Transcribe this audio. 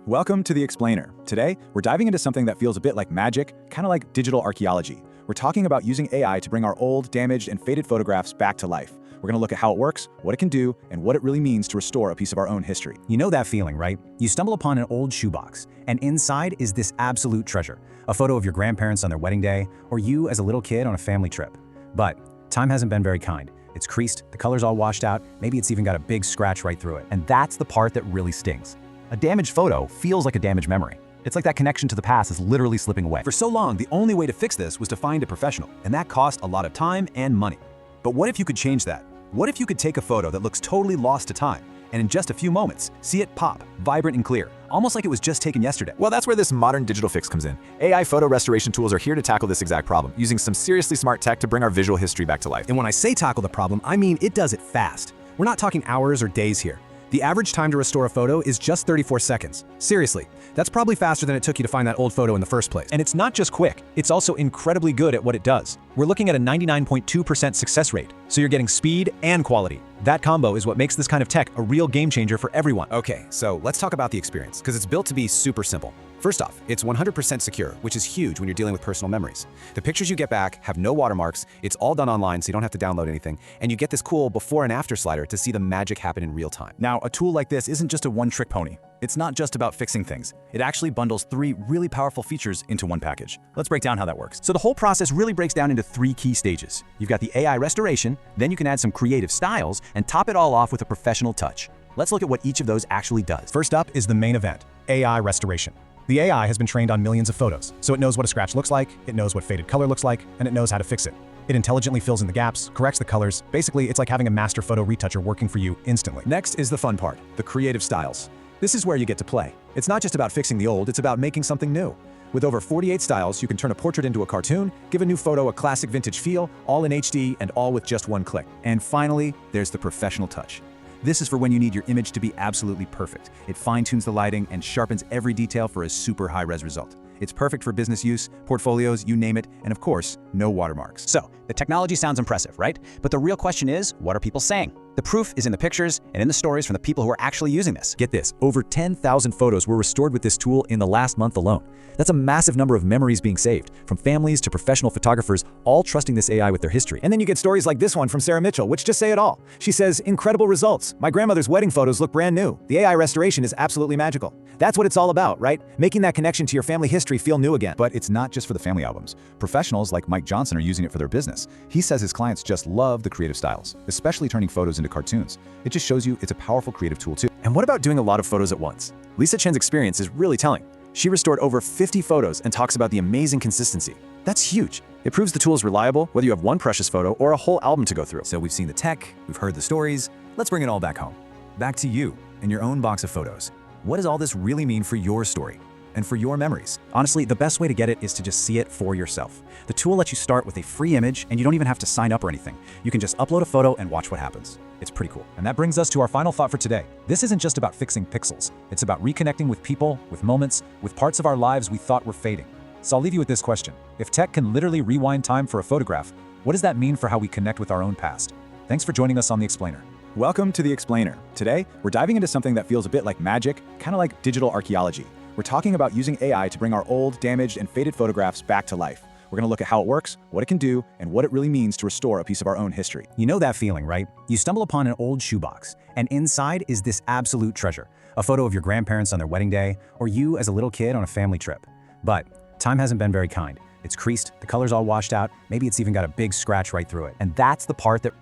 Welcome to The Explainer. Today, we're diving into something that feels a bit like magic, kind of like digital archaeology. We're talking about using AI to bring our old, damaged, and faded photographs back to life. We're going to look at how it works, what it can do, and what it really means to restore a piece of our own history. You know that feeling, right? You stumble upon an old shoebox, and inside is this absolute treasure. A photo of your grandparents on their wedding day, or you as a little kid on a family trip. But time hasn't been very kind. It's creased, the color's all washed out, maybe it's even got a big scratch right through it. And that's the part that really stings. A damaged photo feels like a damaged memory. It's like that connection to the past is literally slipping away. For so long, the only way to fix this was to find a professional, and that cost a lot of time and money. But what if you could change that? What if you could take a photo that looks totally lost to time, and in just a few moments, see it pop, vibrant and clear, almost like it was just taken yesterday? Well, that's where this modern digital fix comes in. AI photo restoration tools are here to tackle this exact problem, using some seriously smart tech to bring our visual history back to life. And when I say tackle the problem, I mean it does it fast. We're not talking hours or days here. The average time to restore a photo is just 34 seconds. Seriously, that's probably faster than it took you to find that old photo in the first place. And it's not just quick, it's also incredibly good at what it does. We're looking at a 99.2% success rate, so you're getting speed and quality. That combo is what makes this kind of tech a real game changer for everyone. Okay, so let's talk about the experience, because it's built to be super simple. First off, it's 100% secure, which is huge when you're dealing with personal memories. The pictures you get back have no watermarks, it's all done online so you don't have to download anything, and you get this cool before and after slider to see the magic happen in real time. Now, a tool like this isn't just a one-trick pony. It's not just about fixing things. It actually bundles 3 really powerful features into one package. Let's break down how that works. So the whole process really breaks down into 3 key stages. You've got the AI restoration, then you can add some creative styles, and top it all off with a professional touch. Let's look at what each of those actually does. First up is the main event, AI restoration. The AI has been trained on millions of photos, so it knows what a scratch looks like, it knows what faded color looks like, and it knows how to fix it. It intelligently fills in the gaps, corrects the colors. Basically, it's like having a master photo retoucher working for you instantly. Next is the fun part, the creative styles. This is where you get to play. It's not just about fixing the old, it's about making something new. With over 48 styles, you can turn a portrait into a cartoon, give a new photo a classic vintage feel, all in HD and all with just one click. And finally, there's the professional touch. This is for when you need your image to be absolutely perfect. It fine-tunes the lighting and sharpens every detail for a super high-res result. It's perfect for business use, portfolios, you name it, and of course, no watermarks. So, the technology sounds impressive, right? But the real question is, what are people saying? The proof is in the pictures and in the stories from the people who are actually using this. Get this, over 10,000 photos were restored with this tool in the last month alone. That's a massive number of memories being saved, from families to professional photographers, all trusting this AI with their history. And then you get stories like this one from Sarah Mitchell, which just say it all. She says, incredible results. My grandmother's wedding photos look brand new. The AI restoration is absolutely magical. That's what it's all about, right? Making that connection to your family history feel new again. But it's not just for the family albums. Professionals like Mike Johnson are using it for their business. He says his clients just love the creative styles, especially turning photos into cartoons. It just shows you it's a powerful creative tool too. And what about doing a lot of photos at once? Lisa Chen's experience is really telling. She restored over 50 photos and talks about the amazing consistency. That's huge. It proves the tool is reliable, whether you have one precious photo or a whole album to go through. So we've seen the tech, we've heard the stories, let's bring it all back home. Back to you and your own box of photos. What does all this really mean for your story and for your memories? Honestly, the best way to get it is to just see it for yourself. The tool lets you start with a free image, and you don't even have to sign up or anything. You can just upload a photo and watch what happens. It's pretty cool. And that brings us to our final thought for today. This isn't just about fixing pixels. It's about reconnecting with people, with moments, with parts of our lives we thought were fading. So I'll leave you with this question. If tech can literally rewind time for a photograph, what does that mean for how we connect with our own past? Thanks for joining us on The Explainer. Welcome to The Explainer. Today, we're diving into something that feels a bit like magic, kind of like digital archaeology. We're talking about using AI to bring our old, damaged, and faded photographs back to life. We're going to look at how it works, what it can do, and what it really means to restore a piece of our own history. You know that feeling, right? You stumble upon an old shoebox, and inside is this absolute treasure. A photo of your grandparents on their wedding day, or you as a little kid on a family trip. But time hasn't been very kind. It's creased, the color's all washed out, maybe it's even got a big scratch right through it. And that's the part that